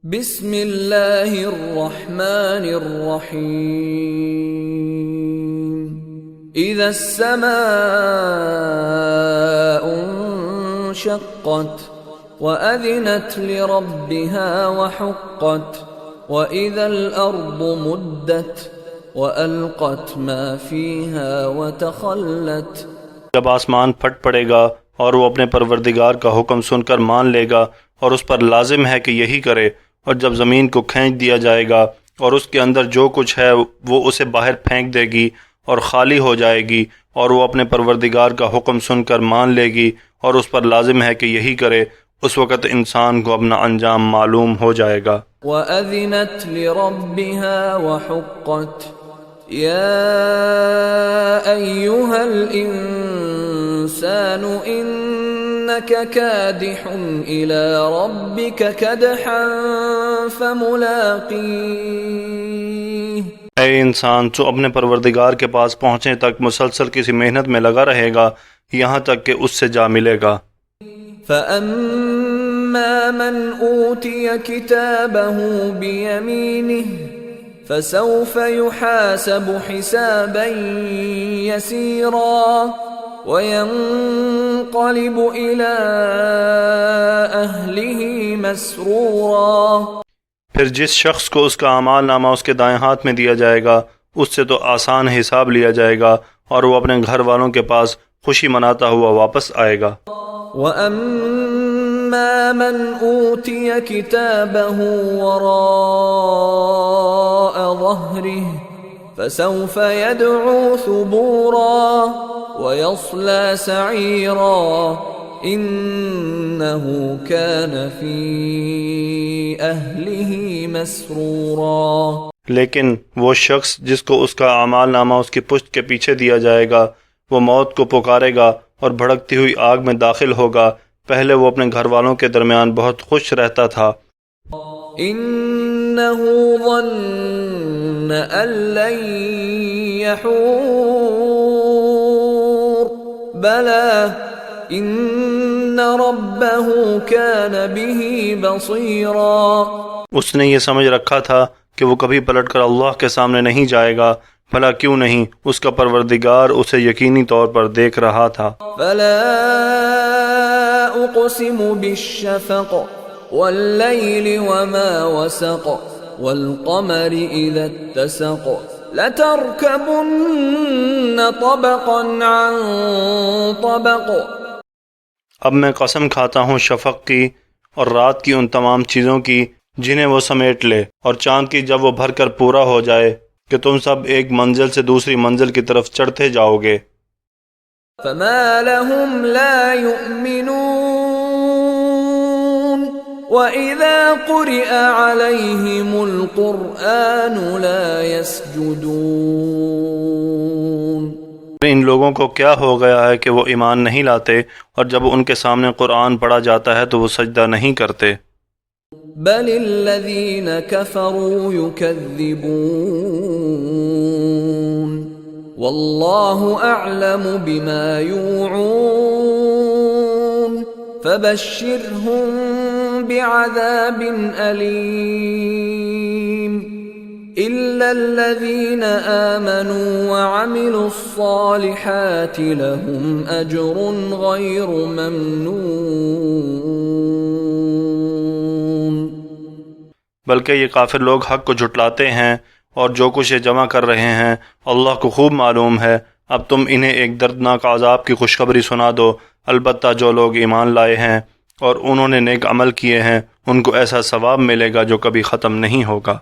بسم اللہ الرحمن الرحیم اذا السماء انشقت وأذنت لربها وحقت وإذا الأرض مدت وألقت ما فيها وتخلت۔ جب آسمان پھٹ پڑے گا اور وہ اپنے پروردگار کا حکم سن کر مان لے گا اور اس پر لازم ہے کہ یہی کرے، اور جب زمین کو کھینچ دیا جائے گا اور اس کے اندر جو کچھ ہے وہ اسے باہر پھینک دے گی اور خالی ہو جائے گی، اور وہ اپنے پروردگار کا حکم سن کر مان لے گی اور اس پر لازم ہے کہ یہی کرے، اس وقت انسان کو اپنا انجام معلوم ہو جائے گا۔ وَأَذِنَتْ لِرَبِّهَا وَحُقَّتْ يَا أَيُّهَا الْإِنسَانُ إِنَّكَ كَادِحٌ إِلَى رَبِّكَ كَدْحًا فَمُلَاقِيهِ۔ اے انسان، تو اپنے پروردگار کے پاس پہنچنے تک مسلسل کسی محنت میں لگا رہے گا یہاں تک کہ اس سے جا ملے گا۔ فَأَمَّا مَنْ أُوتِيَ كِتَابَهُ بِيَمِينِهِ فَسَوْفَ يُحَاسَبُ حِسَابًا يَسِيرًا وَيَنْقَلِبُ إِلَى أَهْلِهِ مَسْرُورًا۔ پھر جس شخص کو اس کا اعمال نامہ اس کے دائیں ہاتھ میں دیا جائے گا اس سے تو آسان حساب لیا جائے گا اور وہ اپنے گھر والوں کے پاس خوشی مناتا ہوا واپس آئے گا۔ وَأَمَّا مَنْ أُوتِيَ كِتَابَهُ وَرَاءَ ظَهْرِهِ فَسَوْفَ يَدْعُو ثُبُورًا وَيَصْلَى سَعِيرًا إِنَّهُ كَانَ فِي أَهْلِهِ مَسْرُورًا۔ لیکن وہ شخص جس کو اس کا اعمال نامہ اس کی پشت کے پیچھے دیا جائے گا وہ موت کو پکارے گا اور بھڑکتی ہوئی آگ میں داخل ہوگا۔ پہلے وہ اپنے گھر والوں کے درمیان بہت خوش رہتا تھا۔ إِنَّهُ ظَنَّ أَن لَّن يَحُورَ بَلَىٰ إِنَّ رَبَّهُ كَانَ بِهِ بَصِيرًا۔ اس نے یہ سمجھ رکھا تھا کہ وہ کبھی پلٹ کر اللہ کے سامنے نہیں جائے گا، بھلا کیوں نہیں، اس کا پروردگار اسے یقینی طور پر دیکھ رہا تھا۔ فَلَا أُقْسِمُ بِالشَّفَقِ وَاللَّيْلِ وَمَا وَسَقَ وَالْقَمَرِ إِذَا اتَّسَقَ لَتَرْكَبُنَّ طَبَقًا عَن طَبَقٍ۔ اب میں قسم کھاتا ہوں شفق کی اور رات کی ان تمام چیزوں کی جنہیں وہ سمیٹ لے، اور چاند کی جب وہ بھر کر پورا ہو جائے کہ تم سب ایک منزل سے دوسری منزل کی طرف چڑھتے جاؤ گے۔ فَمَا لَهُمْ لَا يُؤْمِنُونَ وَإِذَا قُرِئَ عَلَيْهِمُ الْقُرْآنُ لَا يَسْجُدُونَ۔ ان لوگوں کو کیا ہو گیا ہے کہ وہ ایمان نہیں لاتے، اور جب ان کے سامنے قرآن پڑھا جاتا ہے تو وہ سجدہ نہیں کرتے۔ بل الذين كفروا يكذبون والله أعلم بما يوعون فبشرهم بعذاب أليم إلا الذين آمنوا وعملوا الصالحات لهم أجر غير ممنون۔ بلکہ یہ کافر لوگ حق کو جھٹلاتے ہیں اور جو کچھ یہ جمع کر رہے ہیں اللہ کو خوب معلوم ہے۔ اب تم انہیں ایک دردناک عذاب کی خوشخبری سنا دو، البتہ جو لوگ ایمان لائے ہیں اور انہوں نے نیک عمل کیے ہیں ان کو ایسا ثواب ملے گا جو کبھی ختم نہیں ہوگا۔